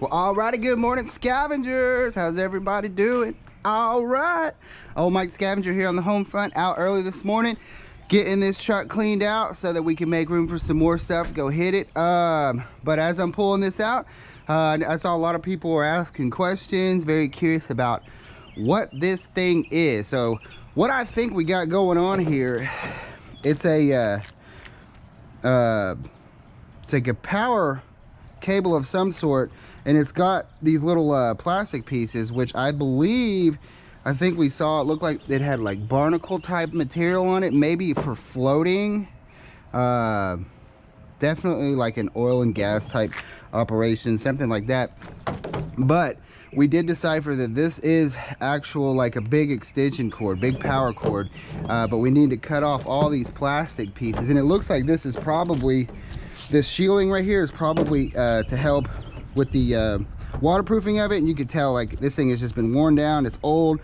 Well, alrighty, good morning, scavengers. How's everybody doing? All right. Old Mike Scavenger here on the home front, out early this morning, getting this truck cleaned out so that we can make room for some more stuff, go hit it. But as I'm pulling this out, I saw a lot of people were asking questions, very curious about what this thing is. So what I think we got going on here, it's a it's like a power cable of some sort, and it's got these little plastic pieces, which I think we saw it looked like it had like barnacle type material on it, maybe for floating. Definitely like an oil and gas type operation, something like that. But we did decipher that this is actual like a big extension cord, big power cord, but we need to cut off all these plastic pieces. And it looks like this is probably, this shielding right here is probably to help with the waterproofing of it. And you could tell like this thing has just been worn down, it's old,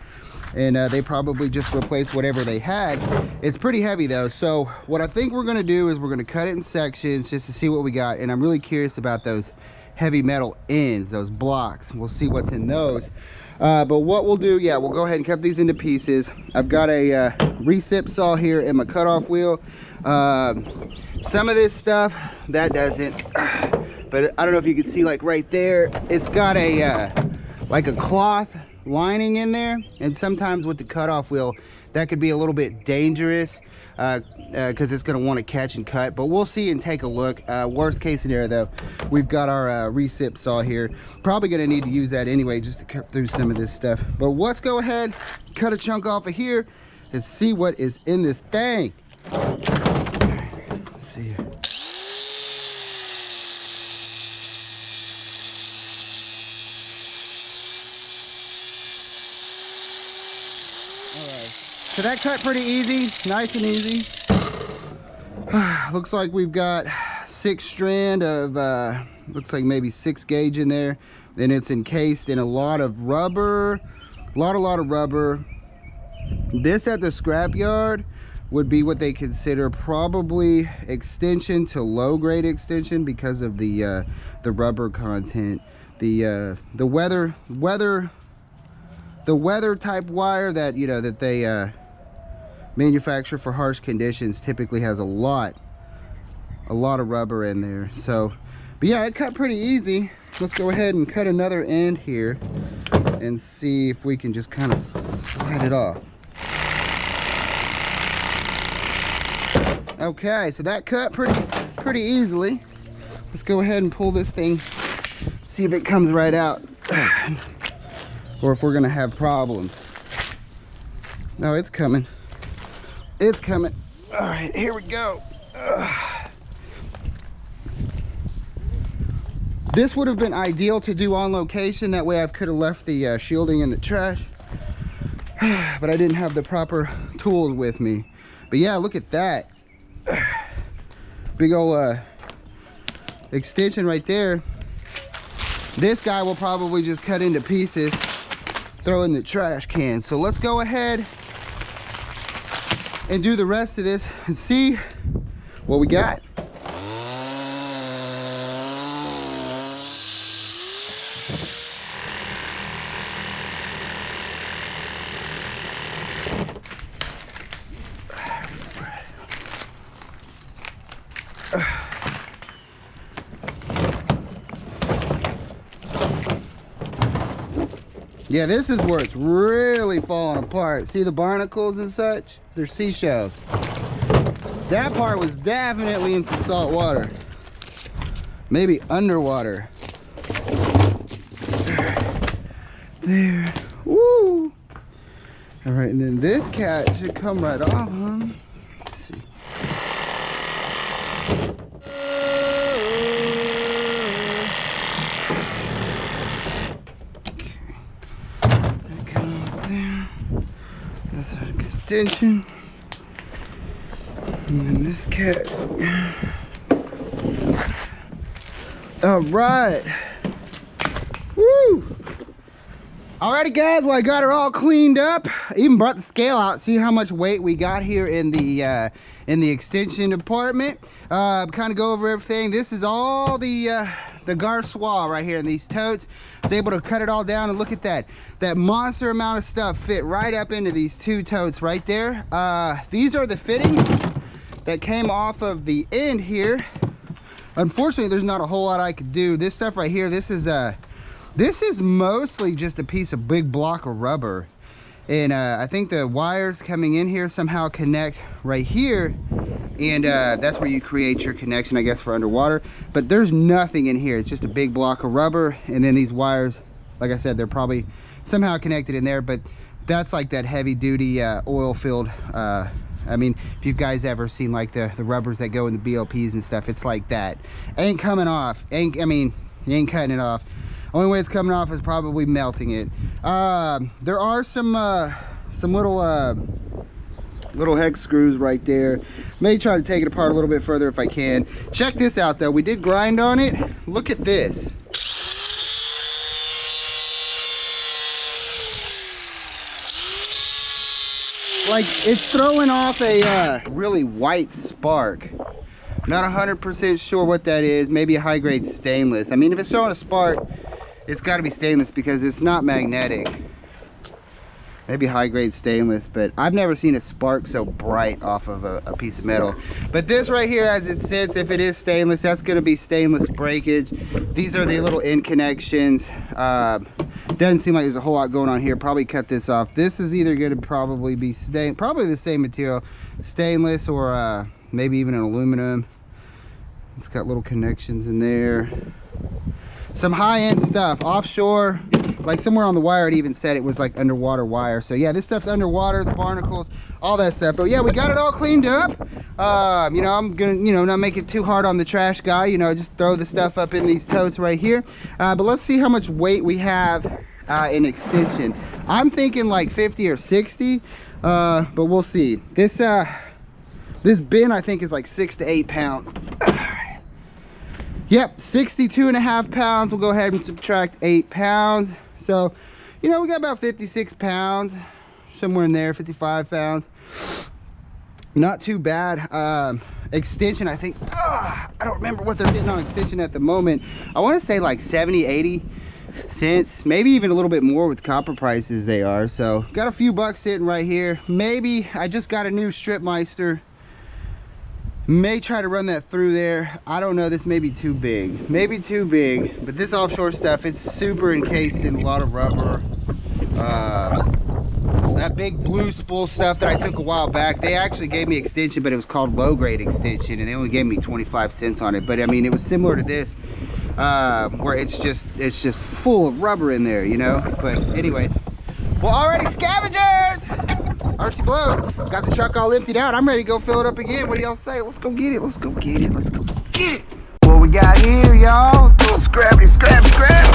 and they probably just replaced whatever they had. It's pretty heavy though, so what I think we're going to do is we're going to cut it in sections just to see what we got. And I'm really curious about those heavy metal ends, those blocks. We'll see what's in those. But what we'll do, yeah, we'll go ahead and cut these into pieces. I've got a recip saw here and my cutoff wheel. Some of this stuff that doesn't, but I don't know if you can see, like right there, it's got a like a cloth lining in there, and sometimes with the cutoff wheel that could be a little bit dangerous because it's going to want to catch and cut. But we'll see and take a look. Worst case scenario though, we've got our recip saw here, probably going to need to use that anyway just to cut through some of this stuff. But let's go ahead, cut a chunk off of here and see what is in this thing. Let's see here. So that cut pretty easy, nice and easy. Looks like we've got 6 strand of, looks like maybe 6 gauge in there. And it's encased in a lot of rubber, a lot of rubber. This at the scrapyard would be what they consider probably extension to low grade extension because of the rubber content. The weather type wire that, you know, that they manufacture for harsh conditions typically has a lot of rubber in there. So, but yeah, it cut pretty easy. Let's go ahead and cut another end here and see if we can just kind of slide it off. Okay, so that cut pretty easily. Let's go ahead and pull this thing, see if it comes right out, or if we're gonna have problems. No, it's coming. It's coming. All right, here we go. This would have been ideal to do on location. That way I could have left the shielding in the trash, but I didn't have the proper tools with me. But yeah, look at that. Big old extension right there. This guy will probably just cut into pieces, throw in the trash can. So let's go ahead and do the rest of this and see what we got. Yeah, this is where it's really falling apart. See the barnacles and such? They're seashells. That part was definitely in some salt water. Maybe underwater. There. Woo! All right, and then this cat should come right off, huh? Let's see. That's our extension. And then this cat. All right. Woo! Alrighty guys, well I got her all cleaned up. I even brought the scale out. See how much weight we got here in the extension department. Kind of go over everything. This is all the Garçois right here in these totes. I was able to cut it all down, and look at that. That monster amount of stuff fit right up into these 2 totes right there. These are the fittings that came off of the end here. Unfortunately, there's not a whole lot I could do. This stuff right here, this is mostly just a piece of big block of rubber. And I think the wires coming in here somehow connect right here, and that's where you create your connection, I guess, for underwater. But there's nothing in here. It's just a big block of rubber, and then these wires, like I said, they're probably somehow connected in there. But that's like that heavy duty oil filled, I mean, if you guys ever seen like the rubbers that go in the BOPs and stuff, it's like that. Ain't coming off. I mean, you ain't cutting it off. Only way it's coming off is probably melting it. There are some little hex screws right there. May try to take it apart a little bit further if I can. Check this out though. We did grind on it. Look at this. Like, it's throwing off a really white spark. Not 100% sure what that is. Maybe a high grade stainless. I mean, if it's showing a spark, it's got to be stainless because it's not magnetic. Maybe high grade stainless, but I've never seen a spark so bright off of a piece of metal. But this right here, as it sits, if it is stainless, that's going to be stainless breakage. These are the little end connections. Doesn't seem like there's a whole lot going on here. Probably cut this off. This is either going to probably be probably the same material, stainless, or maybe even an aluminum. It's got little connections in there. Some high-end stuff, offshore, like somewhere on the wire it even said it was like underwater wire. So yeah, this stuff's underwater, the barnacles, all that stuff. But yeah, we got it all cleaned up. You know, I'm gonna, you know, not make it too hard on the trash guy, you know, just throw the stuff up in these totes right here. But let's see how much weight we have in extension. I'm thinking like 50 or 60, but we'll see. This bin I think is like 6 to 8 pounds. Yep, 62.5 pounds. We'll go ahead and subtract 8 pounds. So, you know, we got about 56 pounds, somewhere in there, 55 pounds. Not too bad. Extension, I think, I don't remember what they're getting on extension at the moment. I want to say like 70, 80 cents, maybe even a little bit more with copper prices they are. So, got a few bucks sitting right here. Maybe, I just got a new strip meister. May try to run that through there. I don't know, this may be too big. Maybe too big, but this offshore stuff, it's super encased in a lot of rubber. That big blue spool stuff that I took a while back, they actually gave me extension, but it was called low grade extension, and they only gave me 25 cents on it. But I mean, it was similar to this, where it's just full of rubber in there, you know? But anyways, well, alrighty, scavengers! RC blows. Got the truck all emptied out. I'm ready to go fill it up again. What do y'all say? Let's go get it. Let's go get it. Let's go get it. What we got here, y'all? Scrappity, scrap, scrap.